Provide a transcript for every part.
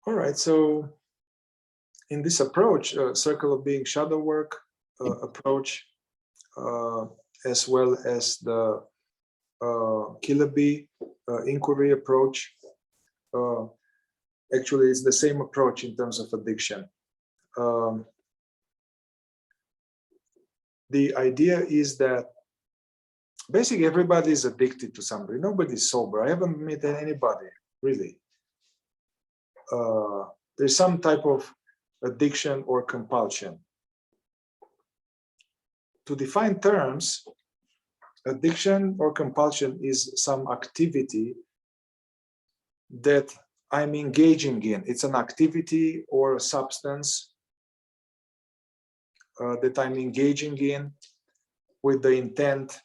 All right, so in this approach, circle of being shadow work approach, as well as the killer bee inquiry approach, actually it's the same approach in terms of addiction. The idea is that basically everybody is addicted to somebody. Nobody's sober. I haven't met anybody, really. There's some type of addiction or compulsion. To define terms, addiction or compulsion is some activity that I'm engaging in. It's an activity or a substance that I'm engaging in with the intent.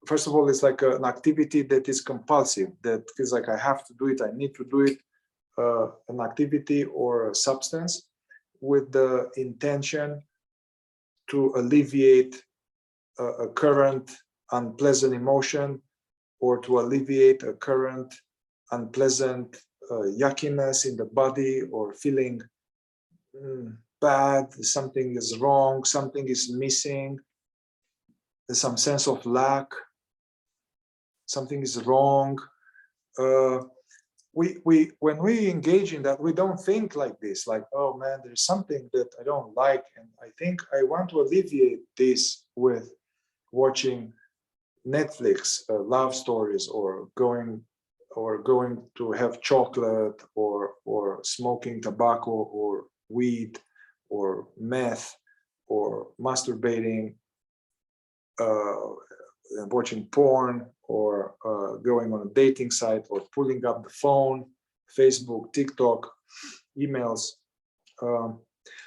First of all, it's like an activity that is compulsive, that feels like I have to do it, I need to do it, an activity or a substance with the intention to alleviate a current unpleasant emotion, or to alleviate a current unpleasant yuckiness in the body, or feeling bad, something is wrong, something is missing, there's some sense of lack, something is wrong. When we engage in that, we don't think like this, like, oh man, there's something that I don't like, and I think I want to alleviate this with watching Netflix love stories, or going to have chocolate, or smoking tobacco or weed or meth, or masturbating, watching porn, or going on a dating site, or pulling up the phone, Facebook, TikTok, emails.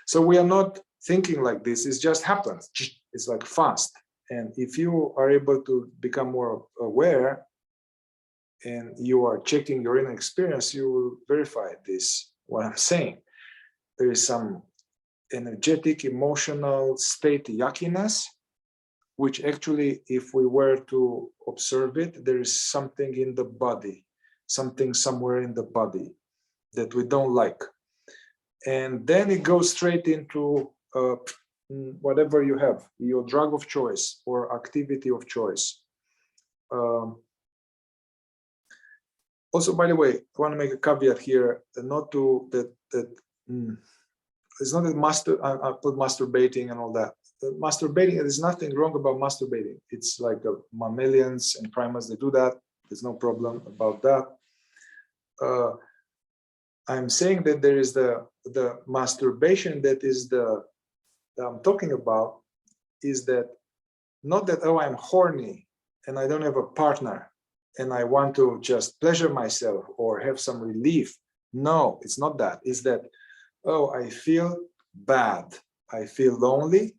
So we are not thinking like this. It just happens. It's like fast. And if you are able to become more aware, and you are checking your inner experience, you will verify this, what I'm saying. There is some energetic, emotional state yuckiness, which actually, if we were to observe it, there is something in the body, something somewhere in the body that we don't like. And then it goes straight into whatever you have, your drug of choice or activity of choice. Also, by the way, I want to make a caveat here, not to it's not that I put masturbating and all that. Masturbating, there's nothing wrong about masturbating. It's like mammalians and primates, they do that. There's no problem about that. I'm saying that there is the masturbation that is that I'm talking about, is that not that, oh, I'm horny and I don't have a partner and I want to just pleasure myself or have some relief. No, it's not that. It's that, oh, I feel bad. I feel lonely.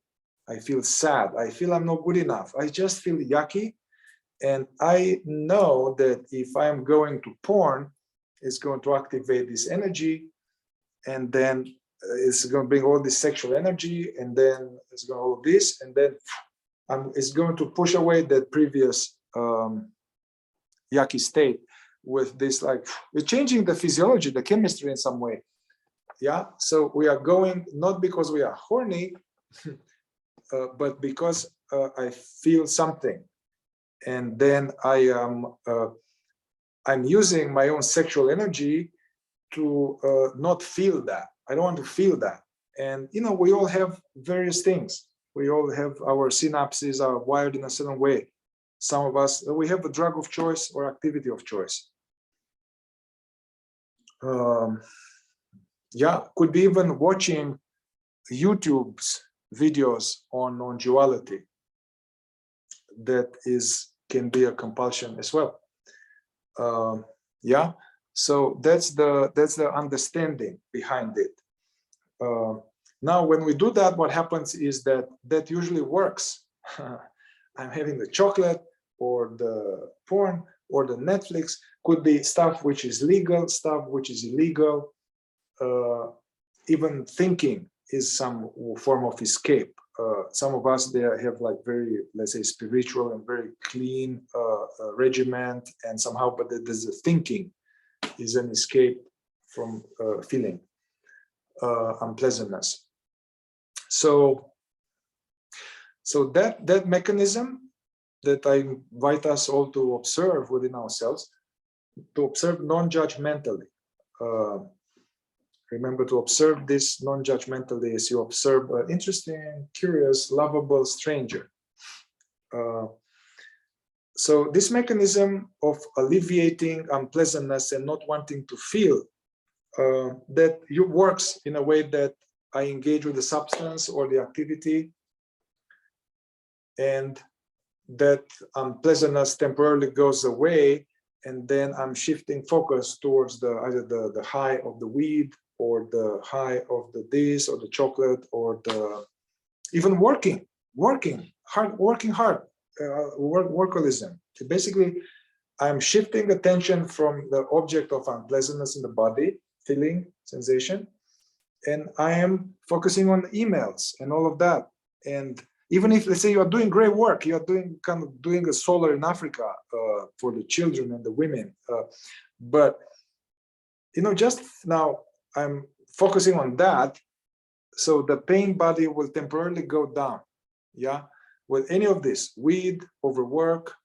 I feel sad. I feel I'm not good enough. I just feel yucky. And I know that if I'm going to porn, it's going to activate this energy, and then it's going to bring all this sexual energy, and then it's going to all this, and then it's going to push away that previous yucky state with this, like, we're changing the physiology, the chemistry in some way. Yeah, so we are going not because we are horny, but because I feel something, and then I'm using my own sexual energy to not feel that. I don't want to feel that. And you know, we all have various things. We all have our synapses are wired in a certain way. Some of us, we have a drug of choice or activity of choice. Yeah, could be even watching YouTube's videos on non-duality. That can be a compulsion as well. Yeah, so that's the understanding behind it. Now, when we do that, what happens is that usually works. I'm having the chocolate or the porn or the Netflix, could be stuff which is legal, stuff which is illegal. Even thinking is some form of escape. Some of us, they have like very, let's say, spiritual and very clean regiment, and somehow, but there's a thinking is an escape feeling unpleasantness. So that mechanism that I invite us all to observe within ourselves, to observe non-judgmentally. Remember to observe this non-judgmentally as you observe an interesting, curious, lovable stranger. So this mechanism of alleviating unpleasantness and not wanting to feel, that works in a way that I engage with the substance or the activity, and that unpleasantness temporarily goes away, and then I'm shifting focus towards either the high of the weed, or the high of the this, or the chocolate, or even working hard, workaholism. Basically, I'm shifting attention from the object of unpleasantness in the body, feeling, sensation, and I am focusing on emails and all of that. And even if, let's say, you are doing great work, you are doing a solar in Africa for the children and the women, but just now I'm focusing on that, so the pain body will temporarily go down. Yeah, with any of this, weed, overwork,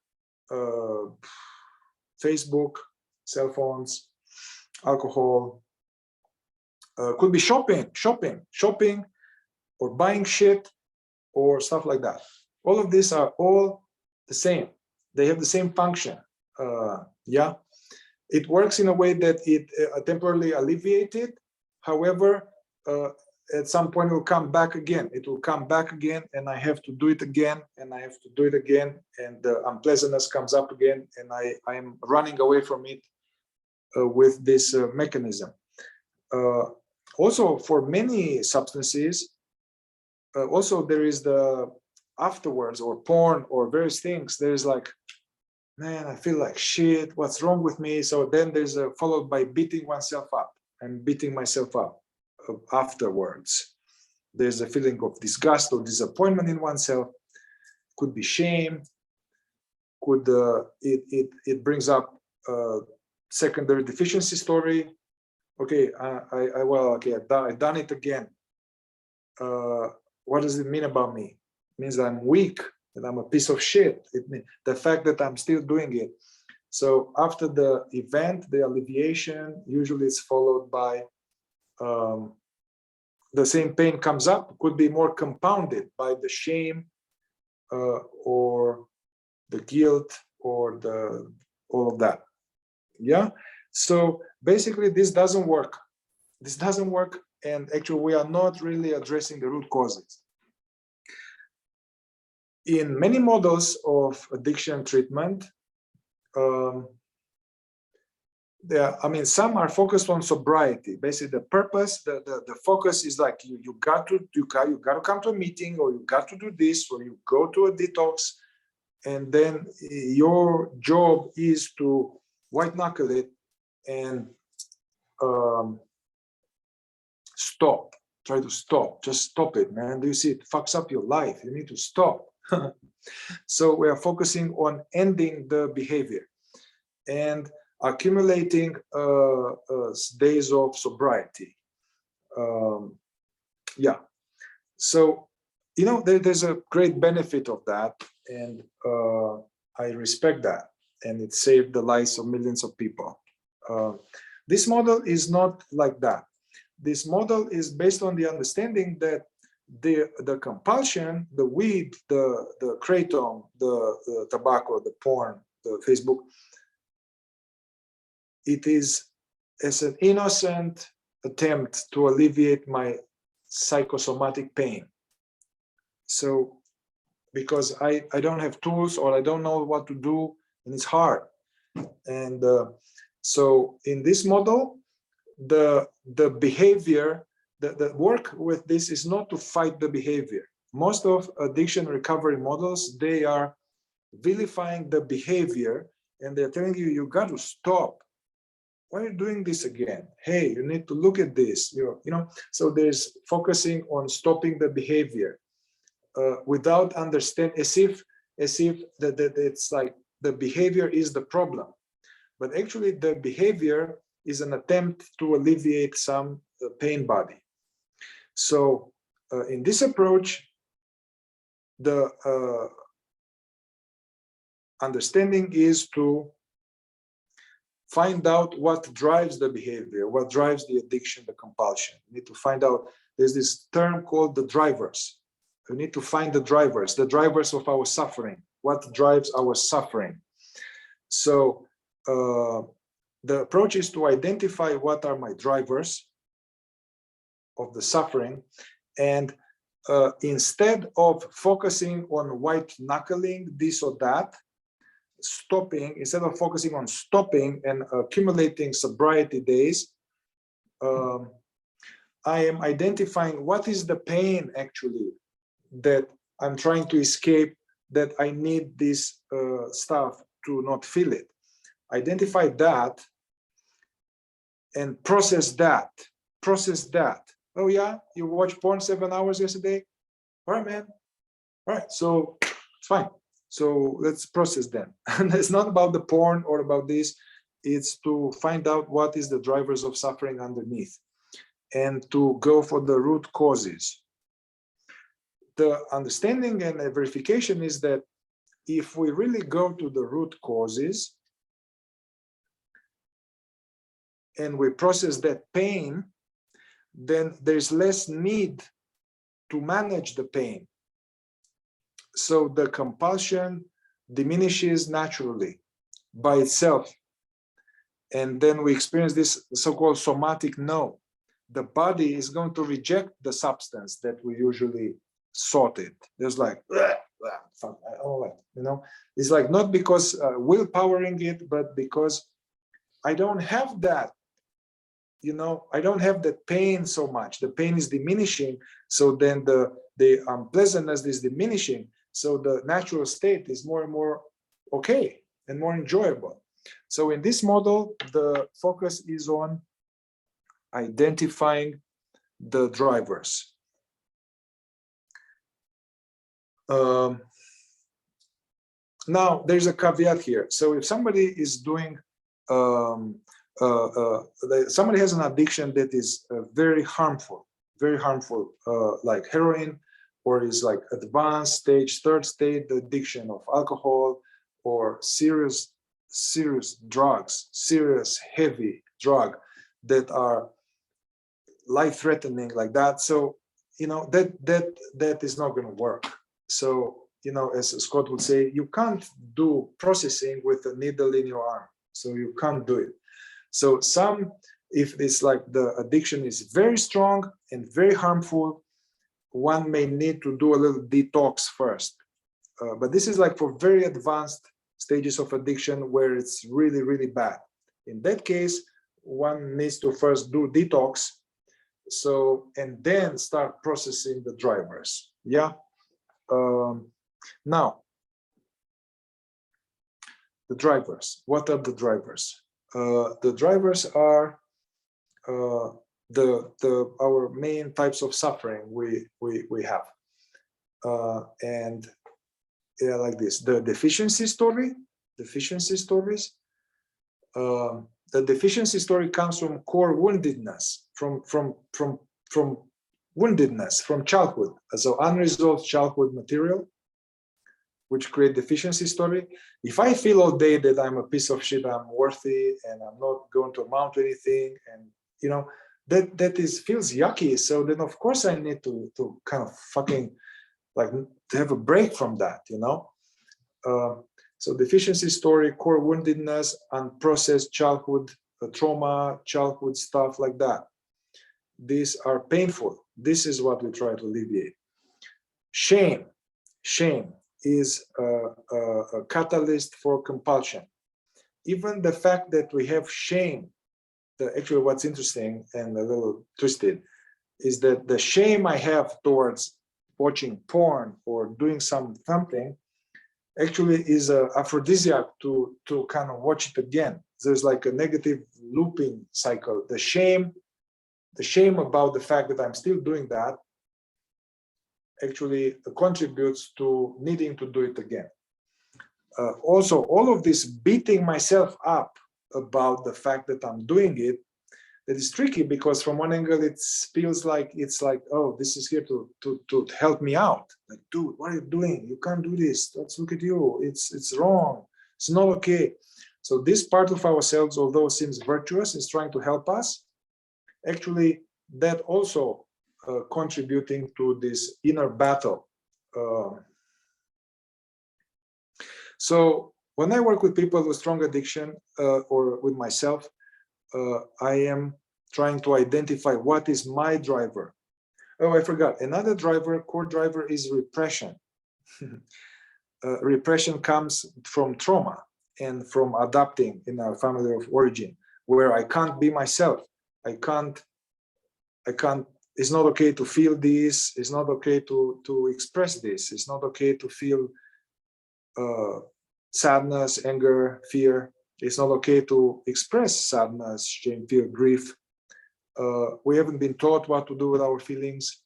Facebook, cell phones, alcohol, could be shopping, or buying shit, or stuff like that. All of these are all the same. They have the same function. Yeah, it works in a way that it temporarily alleviates it. However, at some point it will come back again. It will come back again, and I have to do it again, and I have to do it again, and the unpleasantness comes up again, and I am running away from it with this mechanism. Also, for many substances, also there is the afterwards, or porn, or various things. There's like, man, I feel like shit. What's wrong with me? So then there's followed by beating oneself up. I'm beating myself up afterwards. There's a feeling of disgust or disappointment in oneself. Could be shame. Could it brings up secondary deficiency story. Okay, I've done it again. What does it mean about me? It means that I'm weak, that I'm a piece of shit. It means the fact that I'm still doing it. So after the event, the alleviation usually is followed by the same pain comes up, could be more compounded by the shame or the guilt, or all of that. Yeah. So basically, this doesn't work. This doesn't work, and actually, we are not really addressing the root causes. In many models of addiction treatment, some are focused on sobriety. Basically, the purpose, the focus is like you got to come to a meeting, or you got to do this, or you go to a detox, and then your job is to white knuckle it and stop. Try to stop. Just stop it, man. Do you see it fucks up your life? You need to stop. So we are focusing on ending the behavior and accumulating days of sobriety. Yeah. So, there's a great benefit of that, and I respect that, and it saved the lives of millions of people. This model is not like that. This model is based on the understanding that the compulsion, the weed, the kratom, the tobacco, the porn, the Facebook, it is as an innocent attempt to alleviate my psycho-somatic pain. So, because I don't have tools, or I don't know what to do, and it's hard. And so in this model, the behavior, the work with this is not to fight the behavior. Most of addiction recovery models, they are vilifying the behavior, and they're telling you, you got to stop. Why are you doing this again? Hey, you need to look at this. So there's focusing on stopping the behavior without understand, as if that it's like the behavior is the problem. But actually, the behavior is an attempt to alleviate some pain body. So in this approach, the understanding is to find out what drives the behavior, what drives the addiction, the compulsion. You need to find out, there's this term called the drivers. We need to find the drivers of our suffering, what drives our suffering. So the approach is to identify what are my drivers of the suffering, and instead of focusing on white knuckling this or that, stopping, instead of focusing on stopping and accumulating sobriety days, I am identifying what is the pain actually that I'm trying to escape, that I need this stuff to not feel it. Identify that and process that. Oh yeah, you watched porn 7 hours yesterday? All right, man. All right, so it's fine. So let's process them. And it's not about the porn or about this. It's to find out what is the drivers of suffering underneath and to go for the root causes. The understanding and the verification is that if we really go to the root causes and we process that pain, then there's less need to manage the pain. So the compulsion diminishes naturally by itself. And then we experience this so-called somatic no. The body is going to reject the substance that we usually sought it. There's like, fuck, I don't like, you know, it's like not because willpowering it, but because I don't have that, you know, I don't have that pain so much. The pain is diminishing. So then the unpleasantness is diminishing. So the natural state is more and more okay and more enjoyable. So in this model, the focus is on identifying the drivers. Now, there's a caveat here. So if somebody is doing, somebody has an addiction that is very harmful, like heroin, or is like advanced stage, third stage addiction of alcohol, or serious drugs, serious heavy drug that are life-threatening like that. So, you know, that is not going to work. So, you know, as Scott would say, you can't do processing with a needle in your arm. So you can't do it. So if it's like the addiction is very strong and very harmful, one may need to do a little detox first. But this is like for very advanced stages of addiction where it's really, really bad. In that case, one needs to first do detox, so, and then start processing the drivers. Yeah. Now, the drivers. What are the drivers? The drivers are our main types of suffering we have, and yeah, like this. The deficiency stories. The deficiency story comes from core woundedness, from woundedness, from childhood. So unresolved childhood material, which create deficiency story. If I feel all day that I'm a piece of shit, I'm worthy, and I'm not going to amount to anything, and you know, that feels yucky. So then of course I need to kind of fucking like to have a break from that, you know. So deficiency story, core woundedness, unprocessed childhood trauma, childhood stuff like that. These are painful. This is what we try to alleviate. Shame is a catalyst for compulsion. Even the fact that we have shame, actually what's interesting and a little twisted is that the shame I have towards watching porn or doing something actually is an aphrodisiac to kind of watch it again. There's like a negative looping cycle. The shame about the fact that I'm still doing that actually contributes to needing to do it again. Also, all of this beating myself up about the fact that I'm doing it, that is tricky, because from one angle it feels like it's like, oh, this is here to help me out. Like, dude, what are you doing? You can't do this. Let's look at you. It's wrong. It's not okay. So this part of ourselves, although seems virtuous, is trying to help us. Actually, that also contributing to this inner battle. So when I work with people with strong addiction or with myself, I am trying to identify what is my driver. Oh, I forgot. Another driver, core driver, is repression. Repression comes from trauma and from adapting in our family of origin, where I can't be myself. I can't, it's not okay to feel this. It's not okay to express this. It's not okay to feel sadness, anger, fear. It's not okay to express sadness, shame, fear, grief. We haven't been taught what to do with our feelings.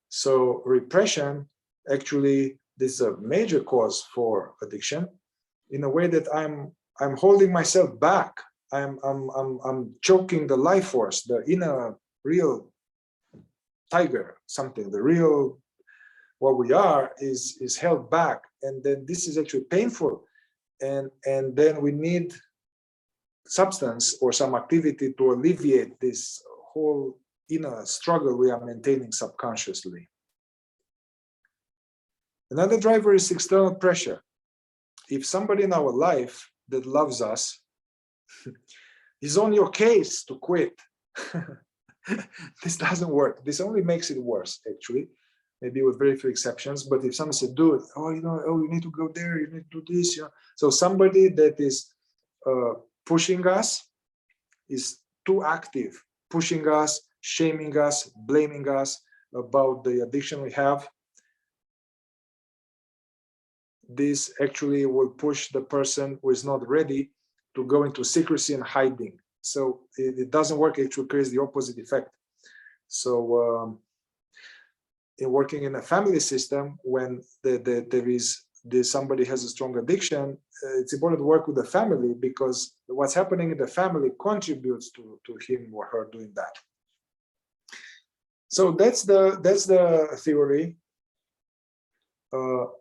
So repression, actually, this is a major cause for addiction, in a way that I'm holding myself back. I'm choking the life force, the inner real tiger, something, the real what we are is held back. And then this is actually painful. And then we need substance or some activity to alleviate this whole inner struggle we are maintaining subconsciously. Another driver is external pressure. If somebody in our life that loves us is on your case to quit, this doesn't work. This only makes it worse, actually, maybe with very few exceptions. But if someone said, do it, oh, you need to go there, you need to do this, So somebody that is pushing us, is too active, pushing us, shaming us, blaming us about the addiction we have, this actually will push the person who is not ready to go into secrecy and hiding. So it doesn't work, it actually creates the opposite effect. So in working in a family system, when somebody has a strong addiction, it's important to work with the family, because what's happening in the family contributes to him or her doing that. So that's the theory.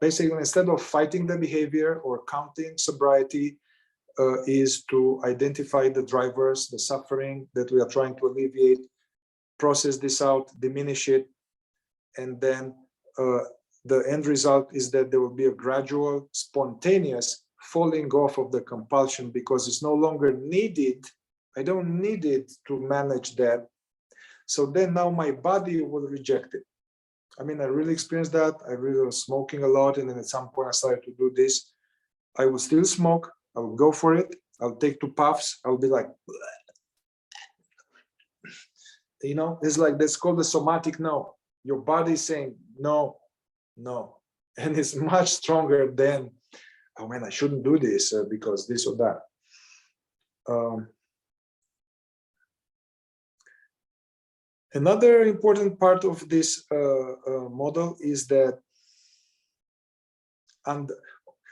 Basically, instead of fighting the behavior or counting sobriety, is to identify the drivers, the suffering that we are trying to alleviate, process this out, diminish it, and then the end result is that there will be a gradual, spontaneous falling off of the compulsion, because it's no longer needed. I don't need it to manage that. So then now my body will reject it. I mean, I really experienced that. I really was smoking a lot, and then at some point I started to do this. I will still smoke. I will go for it. I'll take 2 puffs. I'll be like, it's like, that's called the somatic no. Your body is saying no, no, and it's much stronger than, oh man, I shouldn't do this because this or that. Another important part of this model is that,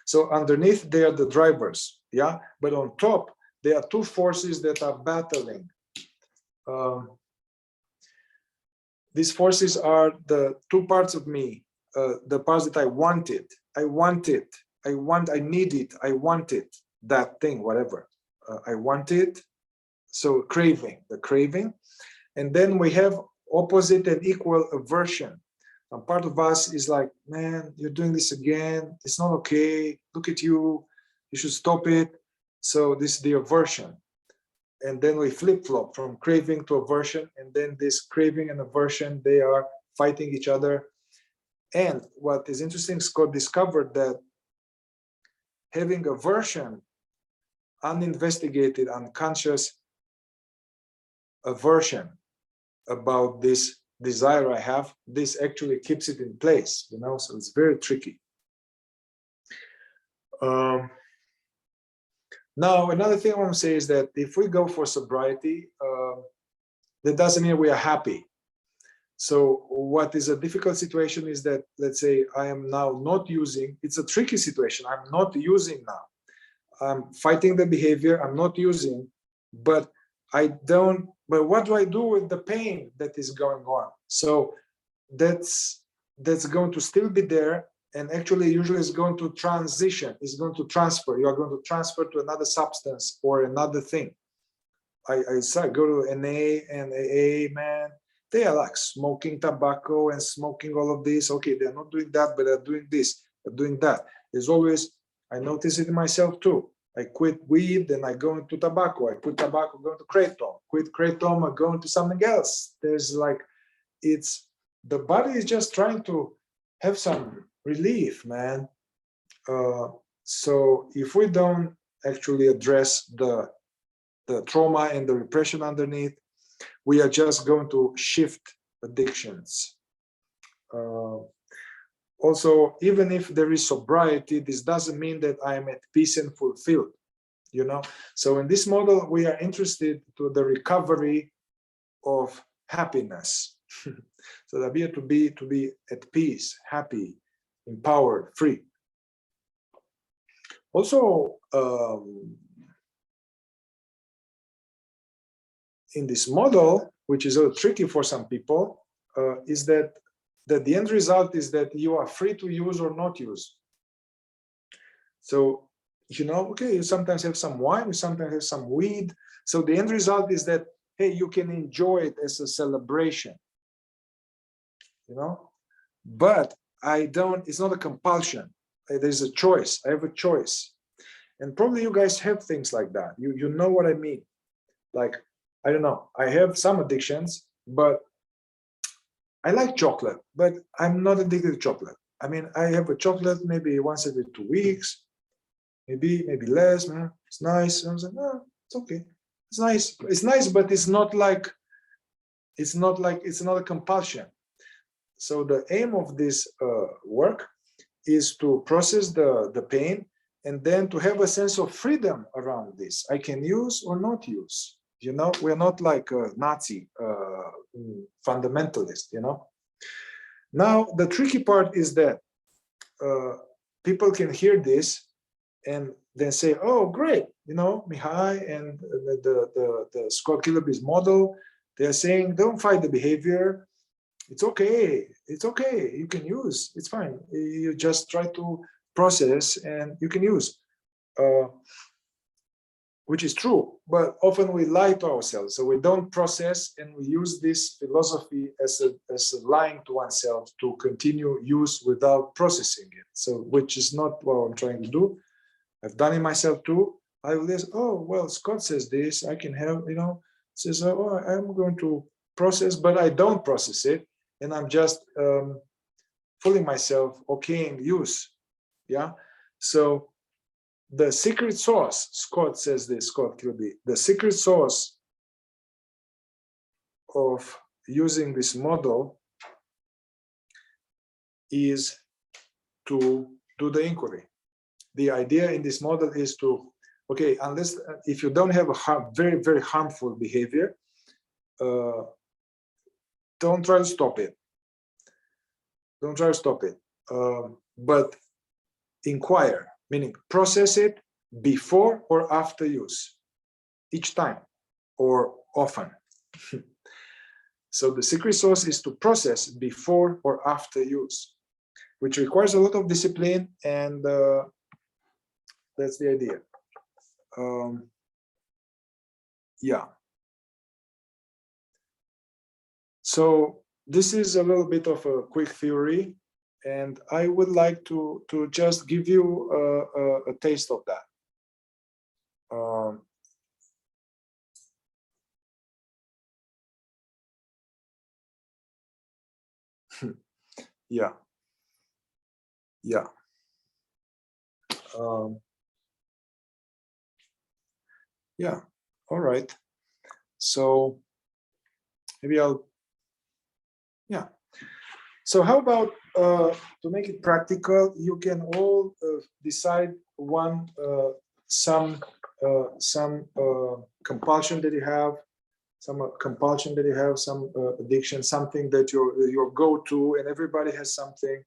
so underneath they are the drivers, yeah, but on top there are 2 forces that are battling. These forces are the 2 parts of me, the parts that I want it, I need it, I want it, that thing, whatever. I want it, so craving, the craving. And then we have opposite and equal aversion. And part of us is like, man, you're doing this again, it's not okay, look at you, you should stop it. So this is the aversion. And then we flip-flop from craving to aversion, and then this craving and aversion, they are fighting each other. And what is interesting, Scott discovered that having aversion, uninvestigated, unconscious aversion about this desire I have, this actually keeps it in place, so it's very tricky. Now, another thing I want to say is that if we go for sobriety, that doesn't mean we are happy. So what is a difficult situation is that, let's say I am now not using, it's a tricky situation, I'm not using now. I'm fighting the behavior, I'm not using, but what do I do with the pain that is going on? So that's going to still be there, and actually usually it's going to transition, it's going to transfer. You are going to transfer to another substance or another thing. I go to NA and AA, man, they are like smoking tobacco and smoking all of this. Okay, they're not doing that, but they're doing this, they're doing that. There's always, I notice it in myself too. I quit weed, then I go into tobacco. I quit tobacco, go into kratom. Quit kratom, I go into something else. There's like, it's, the body is just trying to have some relief, man. So if we don't actually address the trauma and the repression underneath, we are just going to shift addictions. Also, even if there is sobriety, this doesn't mean that I am at peace and fulfilled, you know? So in this model, we are interested to the recovery of happiness. So the idea to be at peace, happy, empowered, free. Also, in this model, which is a little tricky for some people, is that the end result is that you are free to use or not use. So, you know, okay, you sometimes have some wine, you sometimes have some weed. So the end result is that, hey, you can enjoy it as a celebration, you know, but it's not a compulsion. There's a choice. I have a choice. And probably you guys have things like that. You know what I mean? Like, I don't know, I have some addictions, but I like chocolate, but I'm not addicted to chocolate. I mean, I have a chocolate maybe once every 2 weeks, maybe less, man. It's nice. And I was like, no, it's okay. It's nice. It's nice, but it's not a compulsion. So the aim of this work is to process the pain and then to have a sense of freedom around this. I can use or not use. You know, we're not like a Nazi fundamentalist, you know. Now, the tricky part is that people can hear this and then say, oh, great, you know, Mihai and the Scott Killaby's model, they're saying, don't fight the behavior. It's okay. It's okay. You can use. It's fine. You just try to process and you can use. Which is true, but often we lie to ourselves. So we don't process, and we use this philosophy as a lying to oneself to continue use without processing it. So, which is not what I'm trying to do. I've done it myself too. I will just, oh, well, Scott says this, I can have, you know, says, oh, I'm going to process, but I don't process it. And I'm just fooling myself, okaying use. Yeah. So, the secret sauce, Scott says this, Scott Kilby, the secret sauce of using this model is to do the inquiry. The idea in this model is to, okay, unless, if you don't have a very, very harmful behavior, don't try to stop it. Don't try to stop it. But inquire. Meaning process it before or after use, each time or often. So the secret sauce is to process before or after use, which requires a lot of discipline, and that's the idea. Yeah. So this is a little bit of a quick theory. And I would like to just give you a taste of that. Yeah. Yeah. Yeah. All right. So maybe yeah. So how about to make it practical, you can all decide some compulsion that you have, some addiction, something that your go-to, and everybody has something.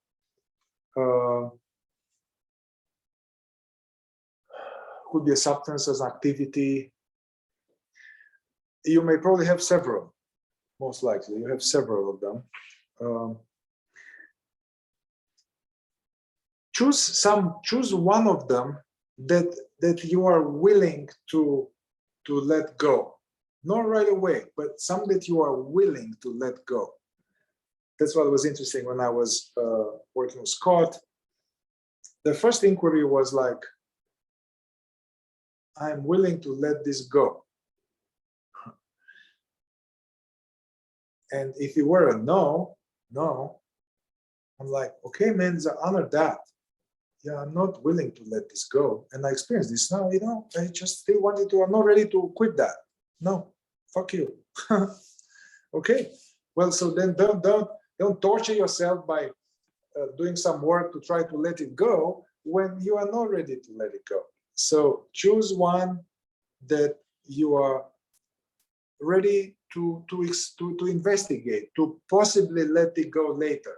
could be a substance as an activity. You may probably have several, most likely. You have several of them. Choose one of them that you are willing to let go. Not right away, but some that you are willing to let go. That's what was interesting when I was working with Scott. The first inquiry was like, I'm willing to let this go. And if it were a no, I'm like, okay, man, honor that. Yeah, I'm not willing to let this go. And I experienced this now, I just still wanted to, I'm not ready to quit that. No, fuck you. Okay, well, so then don't torture yourself by doing some work to try to let it go when you are not ready to let it go. So choose one that you are ready to investigate, to possibly let it go later.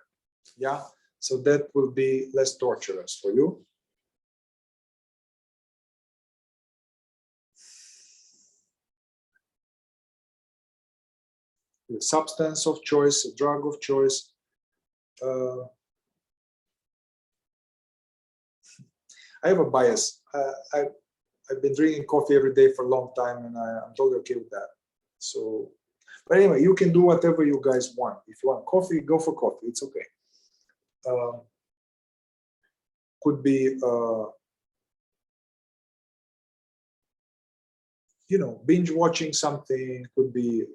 Yeah, so that will be less torturous for you. The substance of choice, a drug of choice. I have a bias. I've been drinking coffee every day for a long time, and I'm totally okay with that. So, but anyway, you can do whatever you guys want. If you want coffee, go for coffee. It's okay. Could be, binge watching something. Could be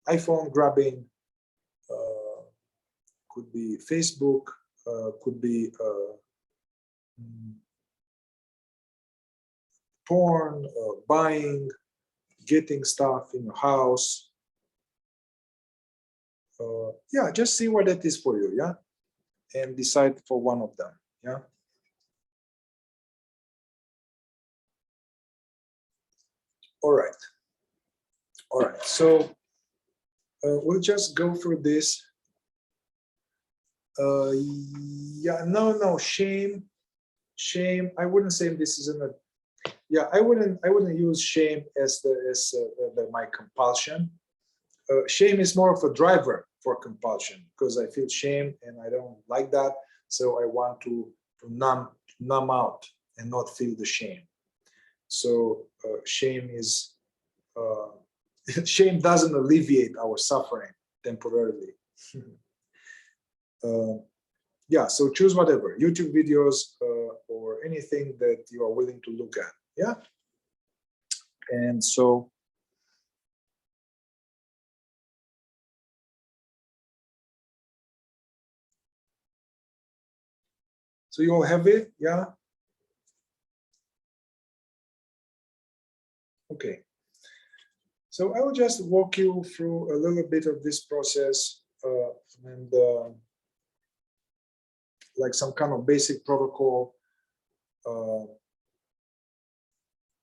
iPhone grabbing. Could be Facebook. Could be porn, buying, getting stuff in your house. Yeah, just see what that is for you, yeah? And decide for one of them, yeah? All right, so we'll just go through this. Yeah, no, shame, I wouldn't say this is I wouldn't use shame as my compulsion. Shame is more of a driver for compulsion because I feel shame and I don't like that, so I want to numb out and not feel the shame. So shame is shame doesn't alleviate our suffering temporarily. Yeah, so choose whatever, YouTube videos or anything that you are willing to look at. Yeah, and so you all have it, yeah? Okay. So I will just walk you through a little bit of this process and like some kind of basic protocol.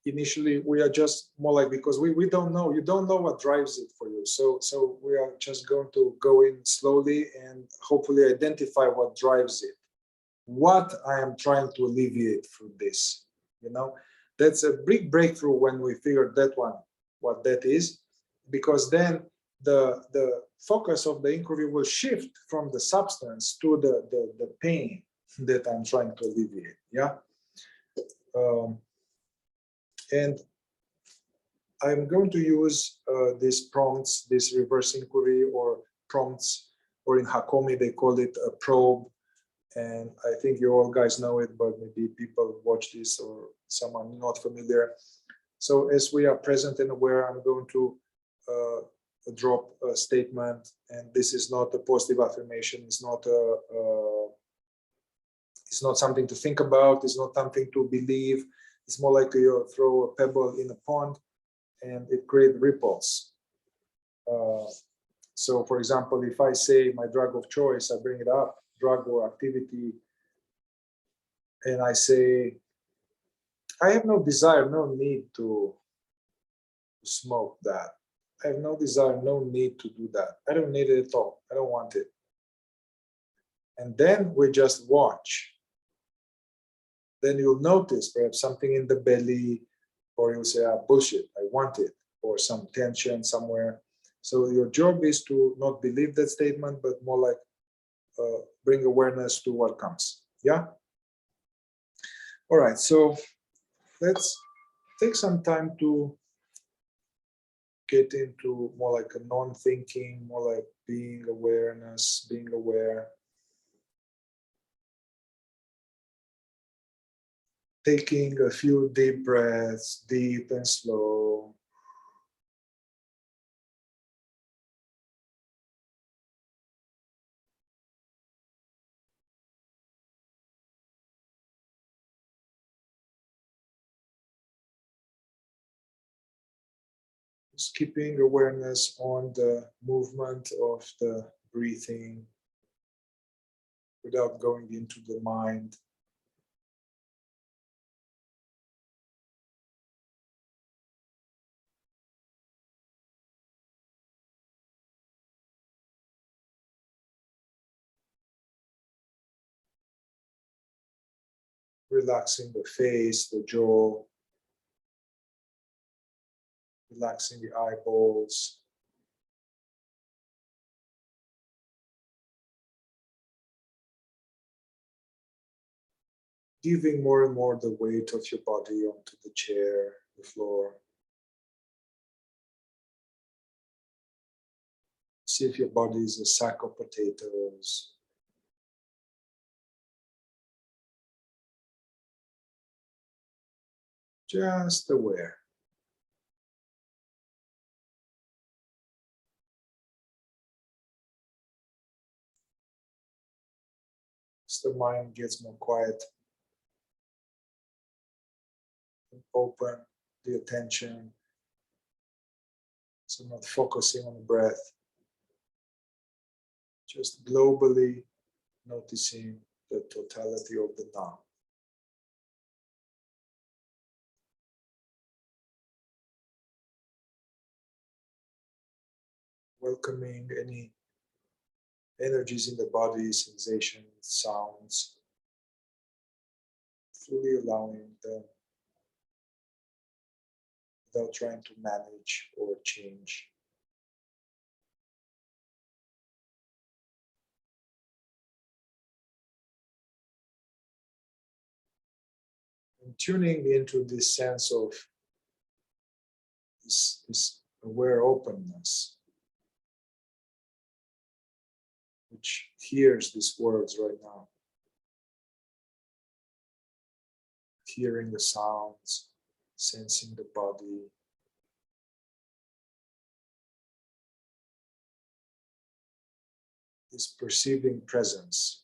Initially, we are just more like, because we don't know, you don't know what drives it for you. So we are just going to go in slowly and hopefully identify what drives it. What I am trying to alleviate through this, that's a big breakthrough when we figure that one, what that is, because then the focus of the inquiry will shift from the substance to the pain that I'm trying to alleviate. Yeah. And I'm going to use these prompts, this reverse inquiry or prompts, or in Hakomi they call it a probe. And I think you all guys know it, but maybe people watch this or someone not familiar. So as we are present and aware, I'm going to drop a statement, and this is not a positive affirmation. It's not something to think about. It's not something to believe. It's more like you throw a pebble in a pond, and it creates ripples. So, for example, if I say my drug of choice, I bring it up, drug or activity, and I say, I have no desire, no need to smoke that. I have no desire, no need to do that. I don't need it at all. I don't want it. And then we just watch. then you'll notice perhaps something in the belly, or you'll say, ah, bullshit, I want it, or some tension somewhere. So your job is to not believe that statement, but more like bring awareness to what comes. Yeah? All right, so let's take some time to get into more like a non-thinking, more like being awareness, being aware. Taking a few deep breaths, deep and slow. Just keeping awareness on the movement of the breathing without going into the mind. Relaxing the face, the jaw, relaxing the eyeballs. Giving more and more the weight of your body onto the chair, the floor. See if your body is a sack of potatoes. Just aware. As the mind gets more quiet, open the attention, so not focusing on the breath, just globally noticing the totality of the now. Welcoming any energies in the body, sensations, sounds, fully allowing them without trying to manage or change. And tuning into this sense of this aware openness, which hears these words right now. Hearing the sounds, sensing the body. This perceiving presence.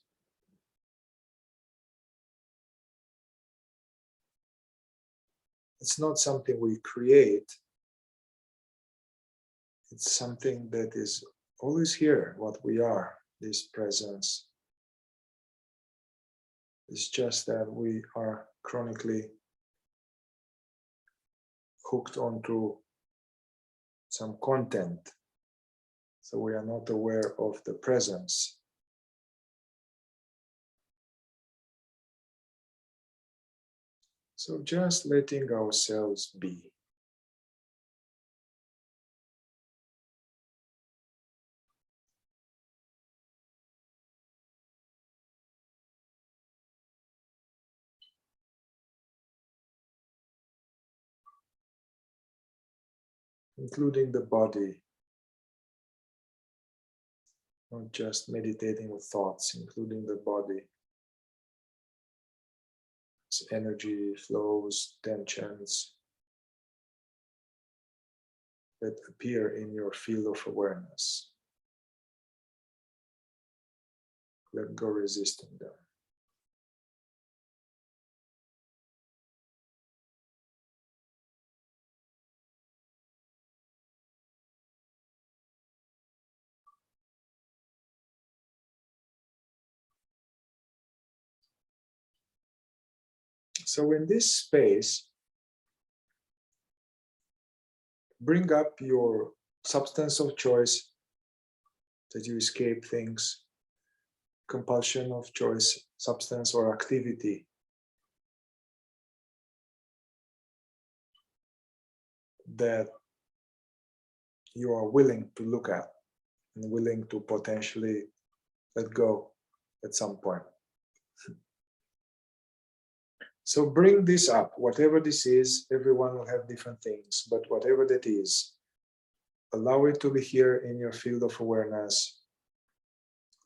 It's not something we create. It's something that is always here, what we are, this presence. It's just that we are chronically hooked onto some content, so we are not aware of the presence. So just letting ourselves be. Including the body, not just meditating with thoughts, including the body. Its energy flows, tensions that appear in your field of awareness. Let go resisting them. So in this space, bring up your substance of choice, that you escape things, compulsion of choice, substance or activity that you are willing to look at and willing to potentially let go at some point. So bring this up, whatever this is. Everyone will have different things, but whatever that is, allow it to be here in your field of awareness.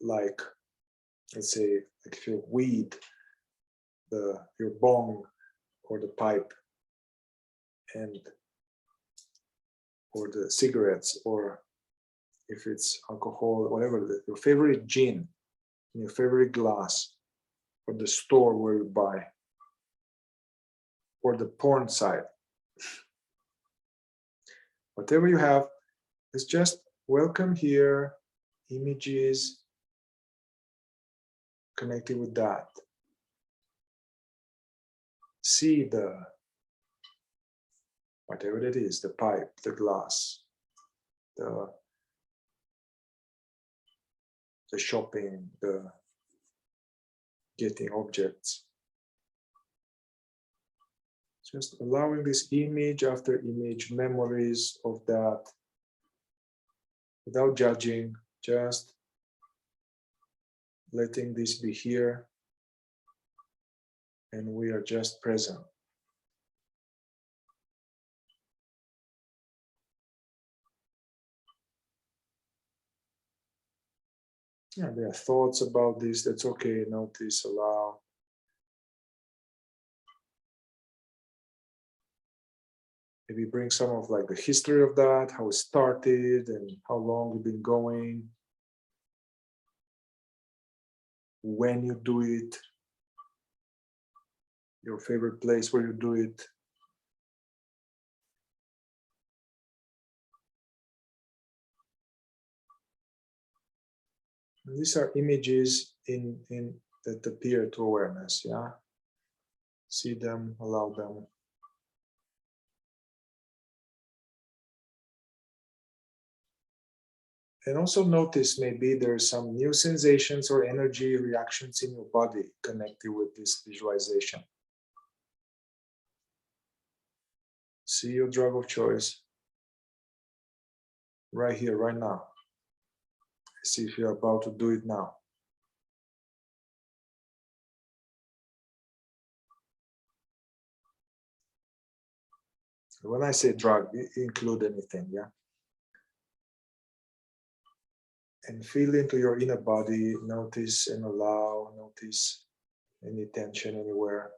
Like, let's say, like if you weed your bong or the pipe, and or the cigarettes, or if it's alcohol, whatever, your favorite gin, your favorite glass, or the store where you buy, or the porn site. Whatever you have, is just welcome here, images connected with that. See whatever that is, the pipe, the glass, the shopping, the getting objects. Just allowing this image after image, memories of that, without judging, just letting this be here, and we are just present. Yeah, there are thoughts about this, that's okay, notice, allow. Maybe bring some of like the history of that, how it started and how long you've been going, when you do it, your favorite place where you do it. And these are images in that appear to awareness, yeah? See them, allow them. And also notice maybe there's some new sensations or energy reactions in your body connected with this visualization. See your drug of choice right here, right now. See if you're about to do it now. When I say drug, include anything, yeah? And feel into your inner body, notice and allow, notice any tension anywhere.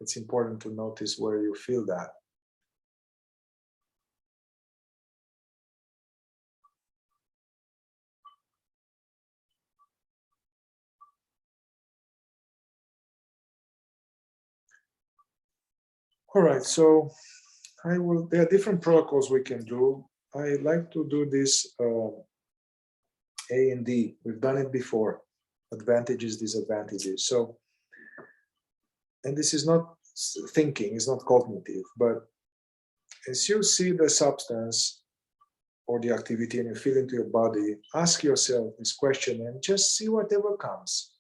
It's important to notice where you feel that. All right, so there are different protocols we can do. I like to do this A and D. We've done it before. Advantages, disadvantages. So, and this is not thinking, it's not cognitive, but as you see the substance or the activity and you feel into your body, ask yourself this question and just see whatever comes.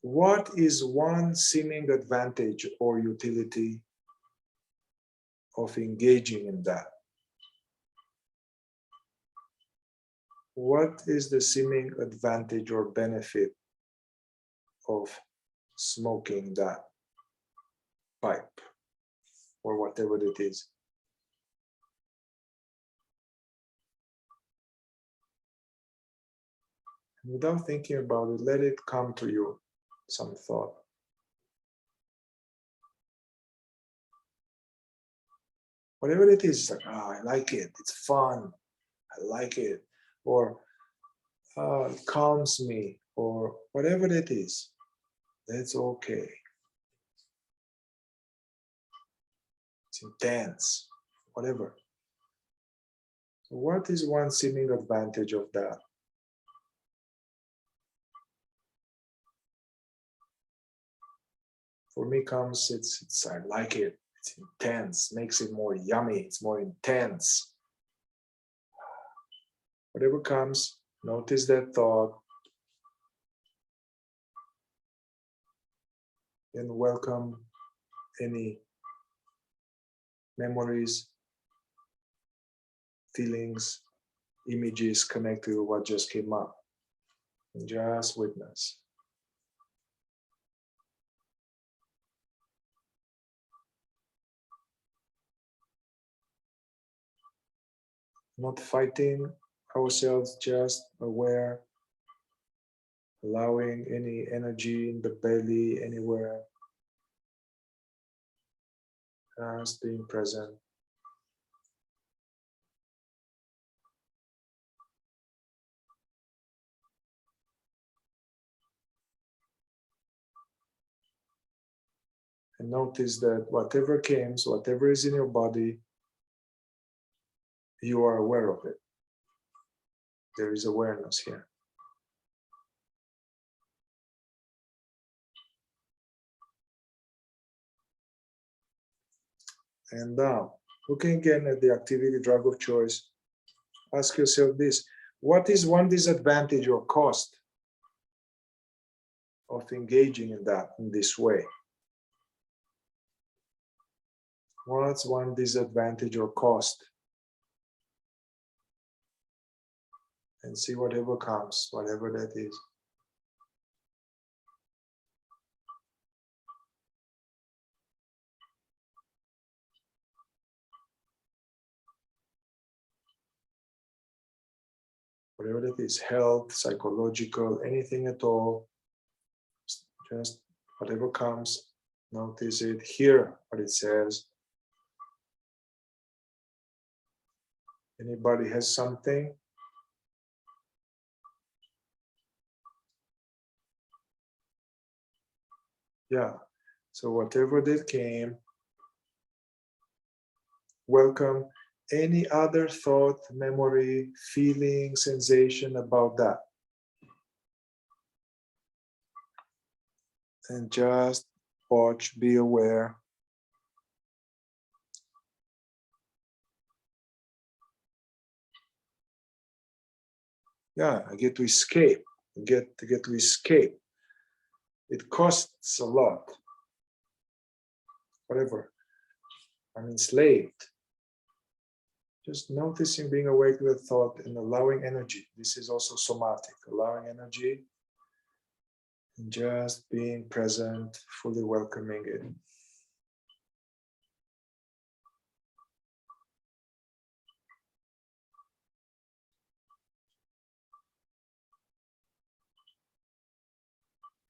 What is one seeming advantage or utility of engaging in that? What is the seeming advantage or benefit of smoking that pipe or whatever it is? Without thinking about it, let it come to you, some thought. Whatever it is, like, oh, I like it, it's fun, I like it, or it calms me, or whatever it is, that's okay. It's intense, whatever. So what is one seeming advantage of that? For me comes, it's I like it, it's intense, makes it more yummy, it's more intense. Whatever comes, notice that thought and welcome any memories, feelings, images connected with what just came up. And just witness. Not fighting ourselves, just aware, allowing any energy in the belly, anywhere, just being present. And notice that whatever comes, whatever is in your body, you are aware of it. There is awareness here. And now, looking again at the activity drug of choice, ask yourself this: what is one disadvantage or cost of engaging in that in this way? What's one disadvantage or cost? And see whatever comes, whatever that is. Whatever that is, health, psychological, anything at all, just whatever comes, notice it, hear what it says. Anybody has something? Yeah, so whatever that came, welcome any other thought, memory, feeling, sensation about that. And just watch, be aware. Yeah, I get to escape, get to escape. It costs a lot. Whatever. I'm enslaved. Just noticing, being awake to the thought and allowing energy. This is also somatic, allowing energy and just being present, fully welcoming it.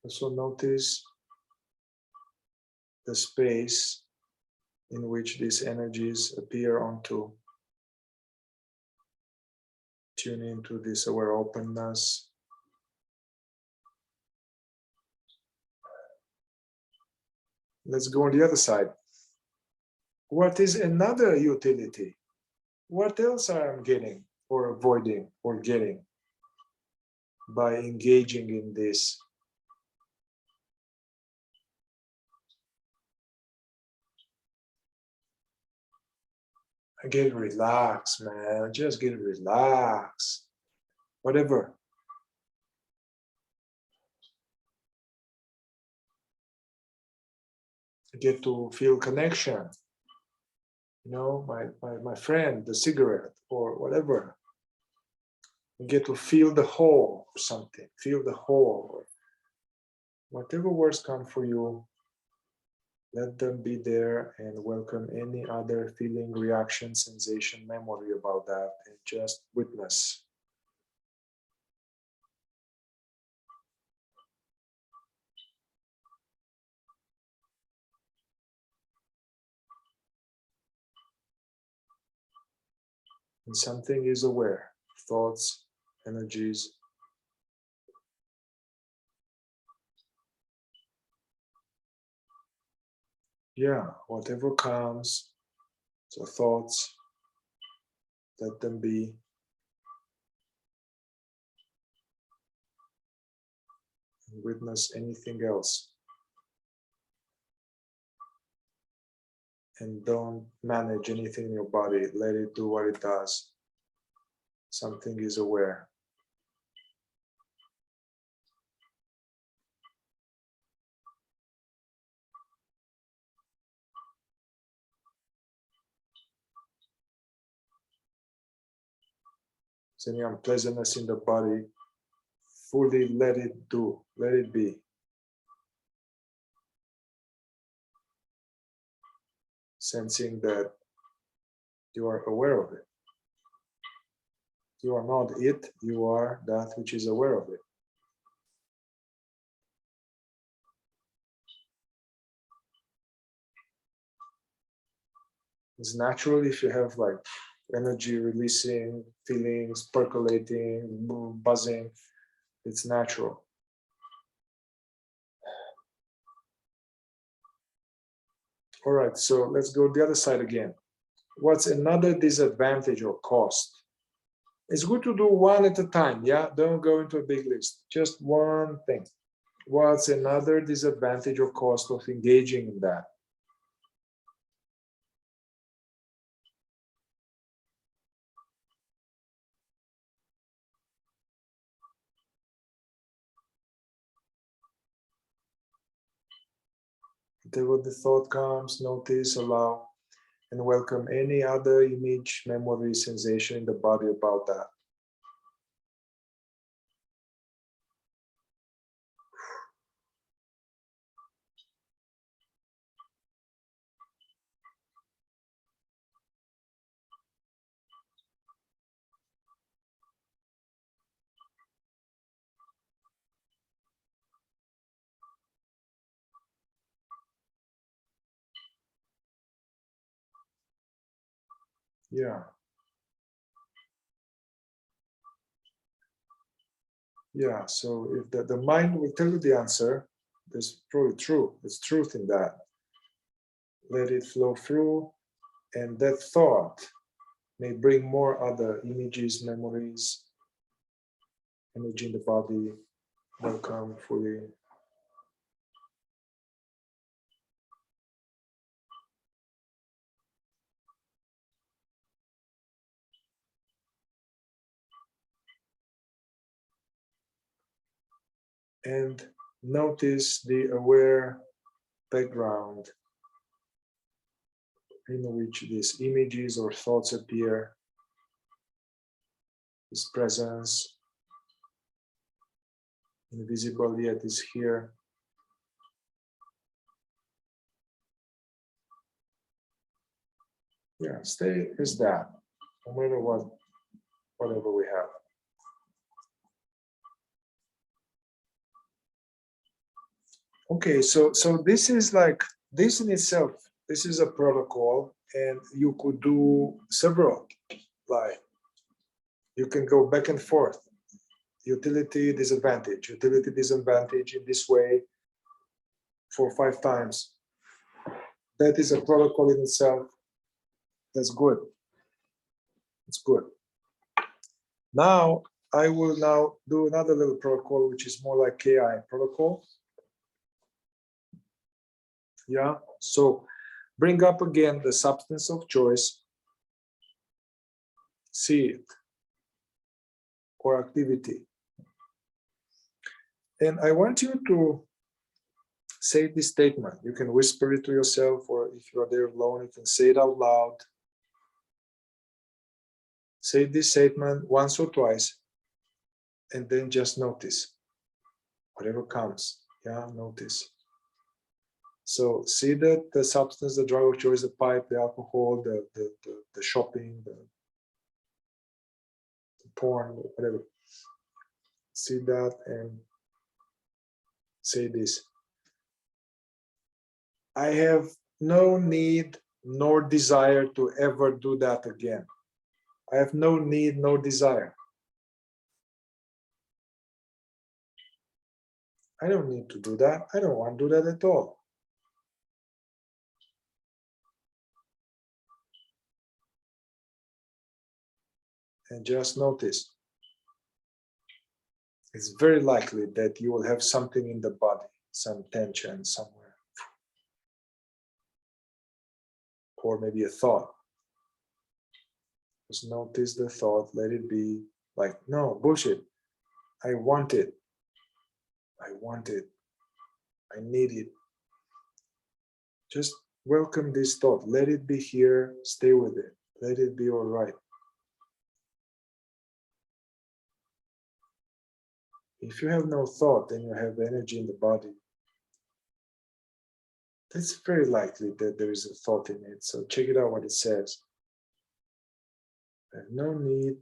Also notice the space in which these energies appear onto. Tune into this aware openness. Let's go on the other side. What is another utility? What else am I getting or avoiding or getting by engaging in this? I get relaxed, man. Just get relaxed. Whatever. I get to feel connection. You know, my friend, the cigarette, or whatever. You get to feel the whole or something. Feel the whole. Or whatever words come for you, let them be there and welcome any other feeling, reaction, sensation, memory about that, and just witness. And something is aware, thoughts, energies. Yeah, whatever comes, so thoughts, let them be. And witness anything else. And don't manage anything in your body. Let it do what it does. Something is aware. any unpleasantness in the body, fully let it do, let it be. Sensing that you are aware of it. You are not it, you are that which is aware of it. It's natural if you have like energy releasing, feelings percolating, buzzing. It's natural. All right, so let's go the other side again. What's another disadvantage or cost? It's good to do one at a time, yeah? Don't go into a big list, just one thing. What's another disadvantage or cost of engaging in that? Whatever the thought comes, notice, allow, and welcome any other image, memory, sensation in the body about that. Yeah. Yeah, so if the mind will tell you the answer, there's probably true. There's truth in that. Let it flow through, and that thought may bring more other images, memories, energy in the body, welcome fully. And notice the aware background in which these images or thoughts appear, this presence, invisible yet is here. Yeah, stay as that, no matter what, whatever we have. Okay, so this is like, this in itself, this is a protocol, and you could do several, like you can go back and forth. Utility, disadvantage in this way for 5 times. That is a protocol in itself. That's good. It's good. Now, I will now do another little protocol, which is more like KI protocol. Yeah, so bring up again the substance of choice, see it, or activity. And I want you to say this statement. You can whisper it to yourself, or if you are there alone, you can say it out loud. Say this statement once or twice, and then just notice whatever comes. Yeah, notice. So see that the substance, the drug of choice, the pipe, the alcohol, the shopping, the porn, whatever. See that and say this. I have no need nor desire to ever do that again. I have no need, no desire. I don't need to do that. I don't want to do that at all. And just notice. It's very likely that you will have something in the body, some tension somewhere. Or maybe a thought. Just notice the thought, let it be like, no, bullshit. I want it. I want it. I need it. Just welcome this thought. Let it be here. Stay with it. Let it be all right. If you have no thought and you have energy in the body, it's very likely that there is a thought in it. So check it out what it says. I have no need,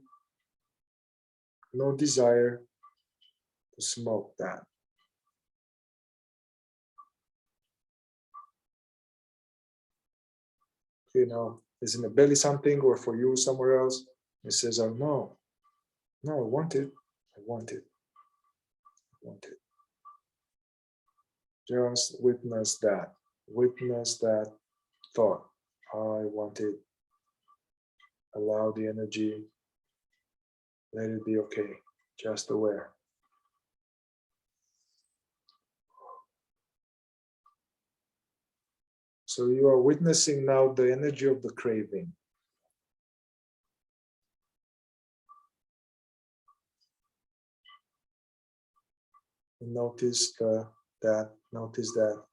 no desire to smoke that. You know, is in the belly something or for you somewhere else? It says, oh no, no, I want it, I want it, I want it. Just witness that thought. I want it. Allow the energy, let it be okay, just aware. So you are witnessing now the energy of the craving. Notice that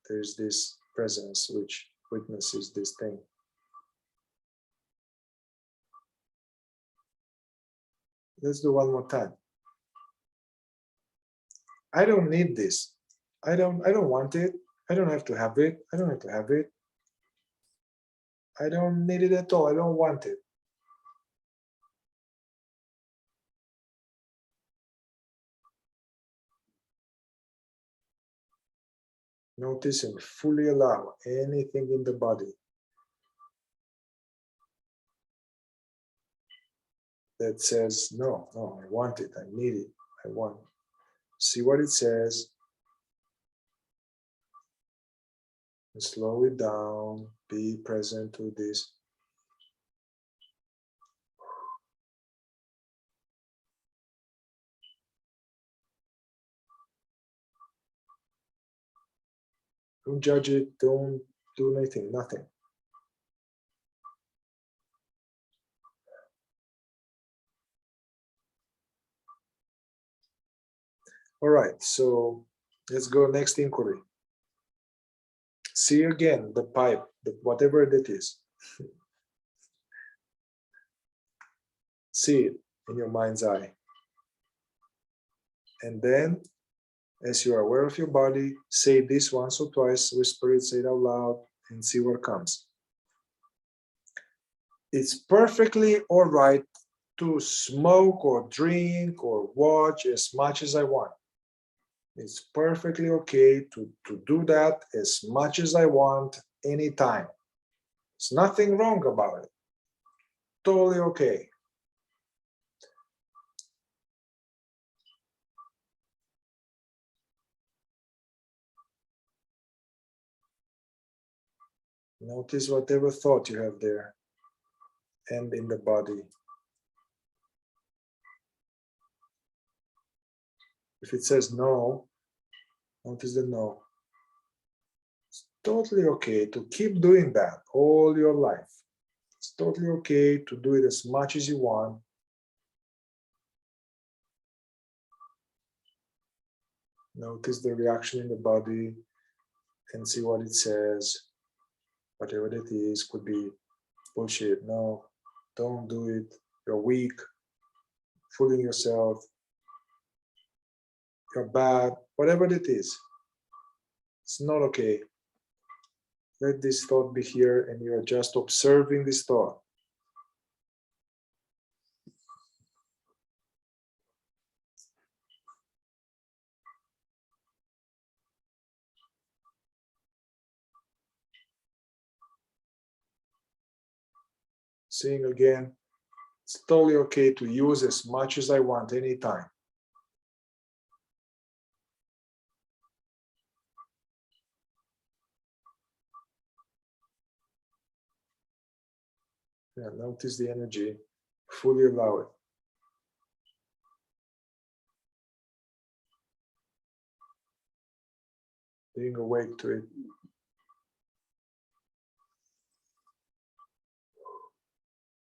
there's this presence which witnesses this thing. Let's do one more time. I don't need this. I don't want it. I don't have to have it. I don't have to have it. I don't need it at all. I don't want it. Notice and fully allow anything in the body that says, no, I want it, I need it, I want it. See what it says. And slow it down, be present to this. Don't judge it, don't do anything, nothing. All right, so let's go next inquiry. See again the pipe, whatever that is. See it in your mind's eye. And then, as you are aware of your body, say this once or twice, whisper it, say it out loud, and see what comes. It's perfectly all right to smoke or drink or watch as much as I want. It's perfectly okay to do that as much as I want, anytime. There's nothing wrong about it. Totally okay. Notice whatever thought you have there and in the body. If it says no, notice the no. It's totally okay to keep doing that all your life. It's totally okay to do it as much as you want. Notice the reaction in the body and see what it says. Whatever it is, could be bullshit. No, don't do it. You're weak, fooling yourself. You're bad, whatever it is. It's not okay. Let this thought be here and you're just observing this thought. Seeing again, it's totally okay to use as much as I want anytime. Yeah, notice the energy, fully allow it. Being awake to it.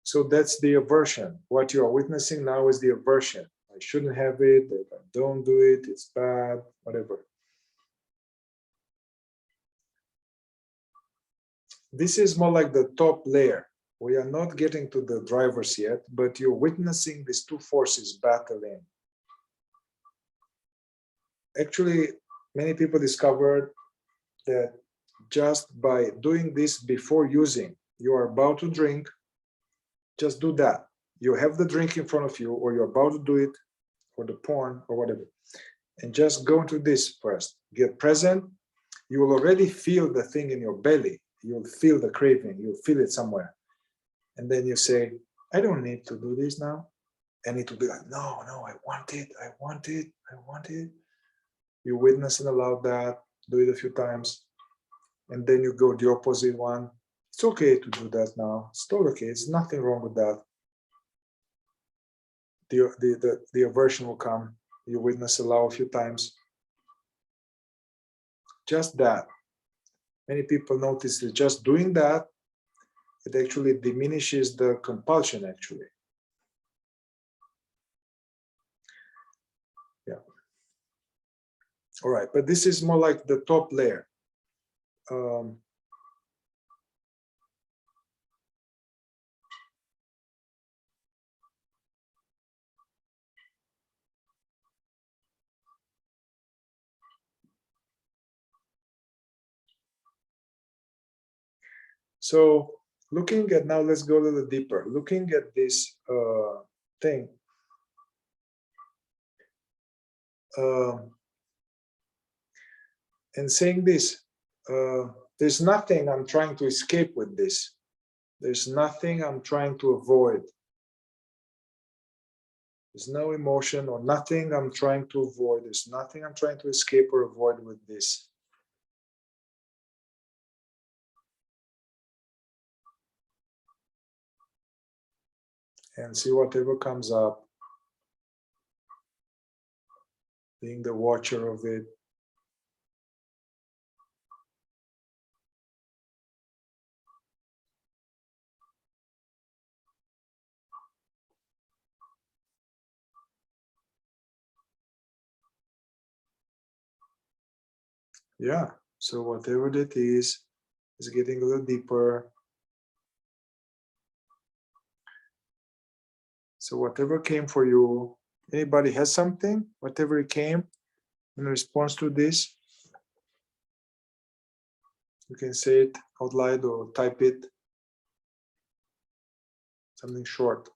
So that's the aversion. What you are witnessing now is the aversion. I shouldn't have it, if I don't do it, it's bad, whatever. This is more like the top layer. We are not getting to the drivers yet, but you're witnessing these two forces battling. actually, many people discovered that just by doing this before using, you are about to drink, just do that. You have the drink in front of you, or you're about to do it, or the porn, or whatever. And just go into this first. Get present. You will already feel the thing in your belly. You'll feel the craving. You'll feel it somewhere. And then you say, I don't need to do this now. And it will be like, no, I want it, I want it, I want it. You witness and allow that, do it a few times. And then you go the opposite one. It's okay to do that now. It's totally okay. It's nothing wrong with that. The aversion will come. You witness, allow a few times. Just that. Many people notice that just doing that, it actually diminishes the compulsion, actually. Yeah. All right, but this is more like the top layer. So looking at, now let's go a little deeper. Looking at this thing, and saying this, there's nothing I'm trying to escape with this. There's nothing I'm trying to avoid. There's no emotion or nothing I'm trying to avoid. There's nothing I'm trying to escape or avoid with this. And see whatever comes up, being the watcher of it. Yeah, so whatever that is getting a little deeper. So whatever came for you, anybody has something, whatever it came in response to this, you can say it out loud or type it, something short.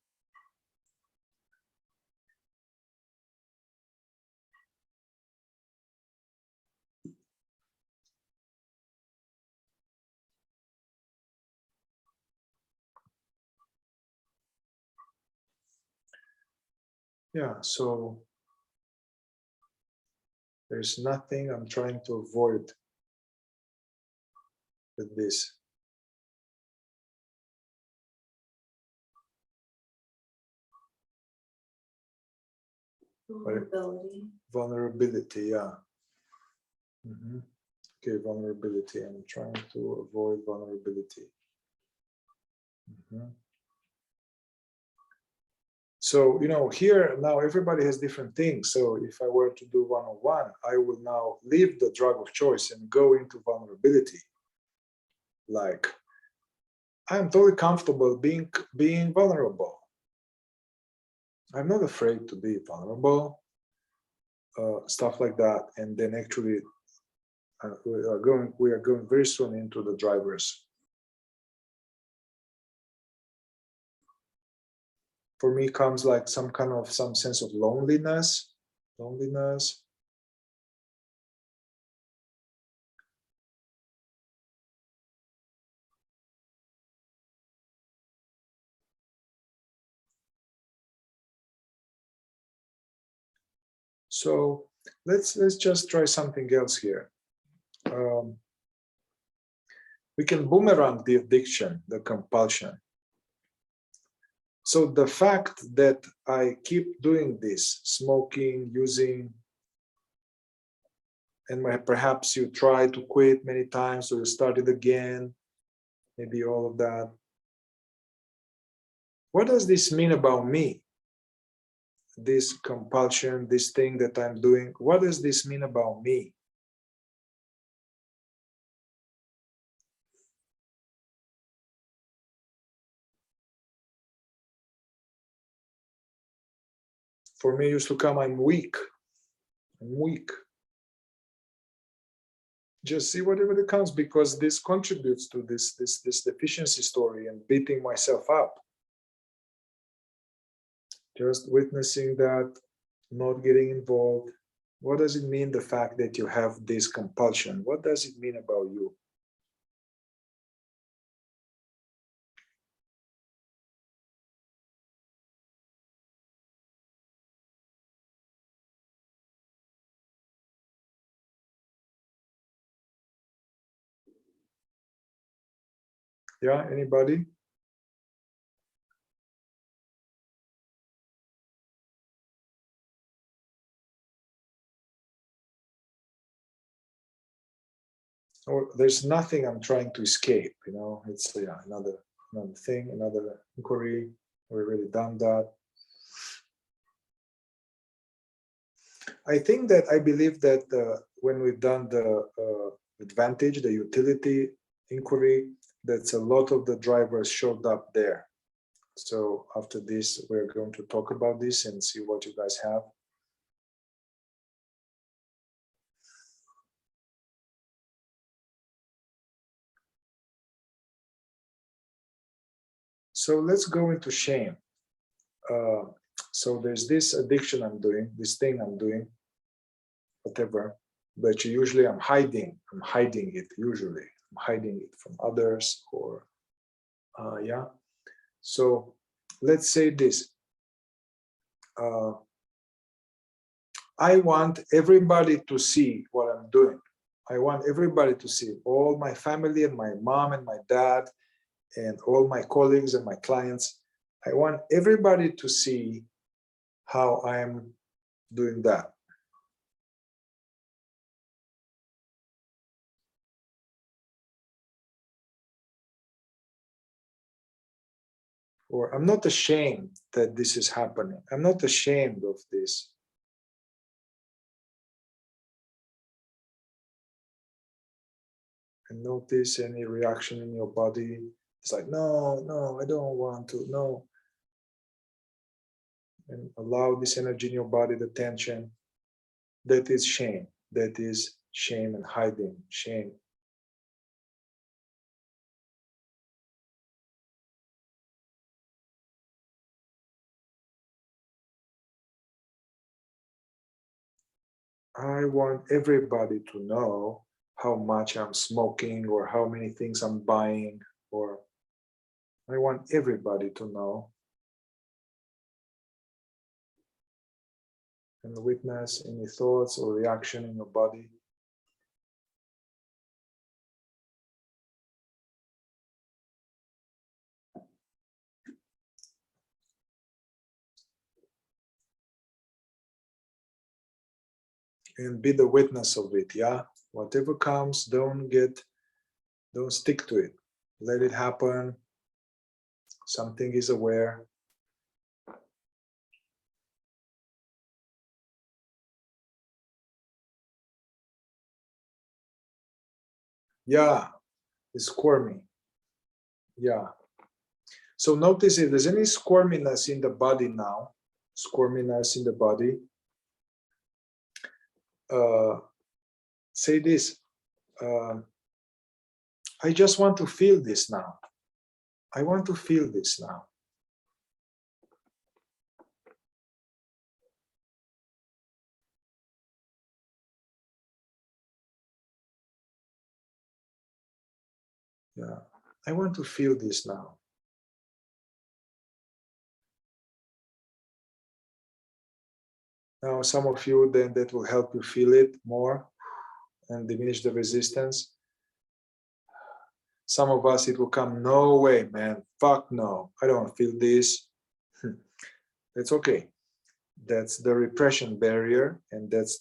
Yeah, so there's nothing I'm trying to avoid with this. Vulnerability. Vulnerability, yeah. Okay, vulnerability. I'm trying to avoid vulnerability. So, you know, here now everybody has different things. So if I were to do one-on-one, I will now leave the drug of choice and go into vulnerability. Like, I'm totally comfortable being vulnerable. I'm not afraid to be vulnerable, stuff like that. And then actually, we are going very soon into the drivers. For me, comes like some sense of loneliness. So let's just try something else here. We can boomerang the addiction, the compulsion. So the fact that I keep doing this, smoking, using, and perhaps you try to quit many times, or you start it again, maybe all of that. What does this mean about me? This compulsion, this thing that I'm doing, what does this mean about me? For me, used to come, I'm weak. Just see whatever that comes, because this contributes to this deficiency story and beating myself up. Just witnessing that, not getting involved. What does it mean, the fact that you have this compulsion? What does it mean about you? Yeah, anybody? Or there's nothing I'm trying to escape, you know, it's another thing, another inquiry. We've already done that. I think that I believe that when we've done the advantage, the utility inquiry, that's a lot of the drivers showed up there. So after this, we're going to talk about this and see what you guys have. So let's go into shame. So there's this addiction I'm doing, this thing I'm doing, whatever, but usually I'm hiding it usually. I'm hiding it from others, or yeah. So let's say this. I want everybody to see what I'm doing. I want everybody to see, all my family and my mom and my dad and all my colleagues and my clients. I want everybody to see how I'm doing that. Or I'm not ashamed that this is happening. I'm not ashamed of this. And notice any reaction in your body. It's like, no, I don't want to, no. And allow this energy in your body, the tension. That is shame. That is shame and hiding, shame. I want everybody to know how much I'm smoking or how many things I'm buying, or I want everybody to know and witness any thoughts or reaction in your body. And be the witness of it, yeah? Whatever comes, don't stick to it. Let it happen. Something is aware. Yeah, it's squirmy. Yeah. So notice if there's any squirminess in the body now, squirminess in the body, say this, I just want to feel this now. I want to feel this now. Yeah, I want to feel this now. Now, some of you, then that will help you feel it more and diminish the resistance. Some of us, it will come, no way, man, fuck no, I don't feel this. That's okay. That's the repression barrier, and that's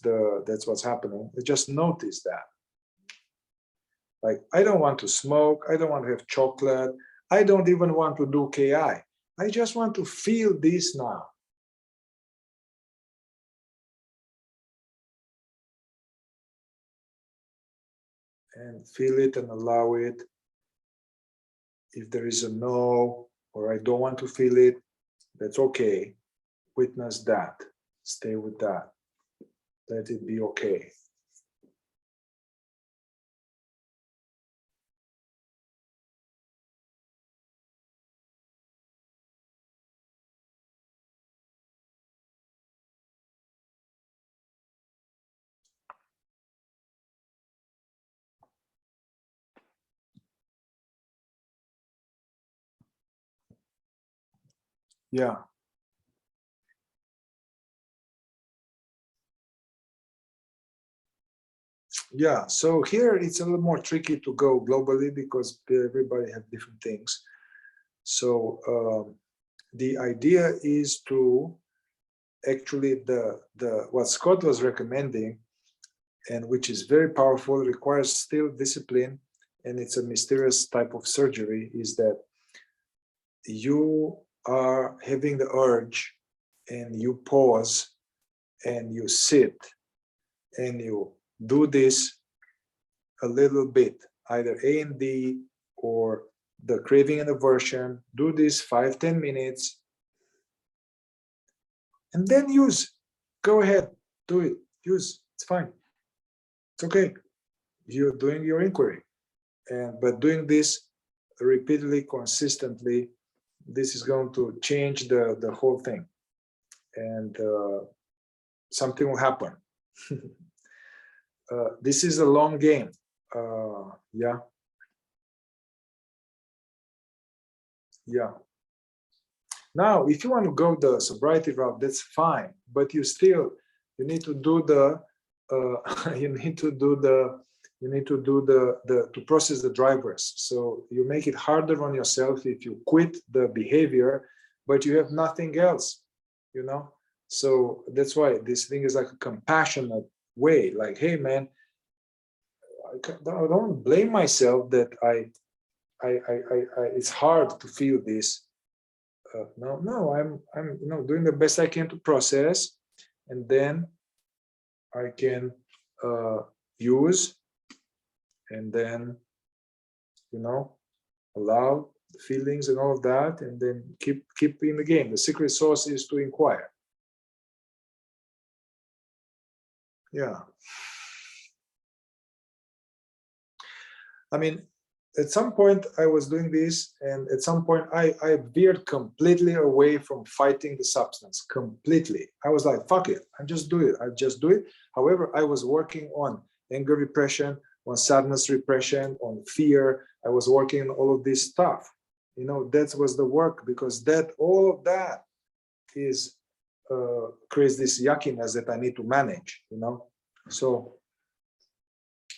what's happening. Just notice that. Like, I don't want to smoke, I don't want to have chocolate, I don't even want to do KI. I just want to feel this now. And feel it and allow it. If there is a no, or I don't want to feel it, that's okay. Witness that. Stay with that. Let it be okay. Yeah. Yeah, so here it's a little more tricky to go globally because everybody has different things. So the idea is to actually the what Scott was recommending, and which is very powerful, requires still discipline, and it's a mysterious type of surgery, is that you are having the urge and you pause and you sit and you do this a little bit, either A and D or the craving and aversion. Do this 5-10 minutes and then use. Go ahead, do it, use. It's fine. It's okay. You're doing your inquiry. But doing this repeatedly, consistently, this is going to change the whole thing. And something will happen. This is a long game. Yeah. Yeah. Now, if you want to go the sobriety route, that's fine. But you need to do the to process the drivers. So you make it harder on yourself if you quit the behavior, but you have nothing else, you know. So that's why this thing is like a compassionate way. Like, hey, man, I don't blame myself that it's hard to feel this. No, I'm doing the best I can to process, and then I can use, and then allow the feelings and all of that, and then keep in the game. The secret sauce is to inquire. Yeah. I mean, at some point I was doing this, and at some point I veered completely away from fighting the substance. Completely. I was like, fuck it, I just do it. However, I was working on anger repression, on sadness repression, on fear. I was working on all of this stuff. That was the work, because all of that is creates this yuckiness that I need to manage. So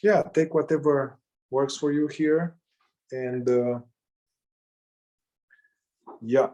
yeah, take whatever works for you here. And yeah,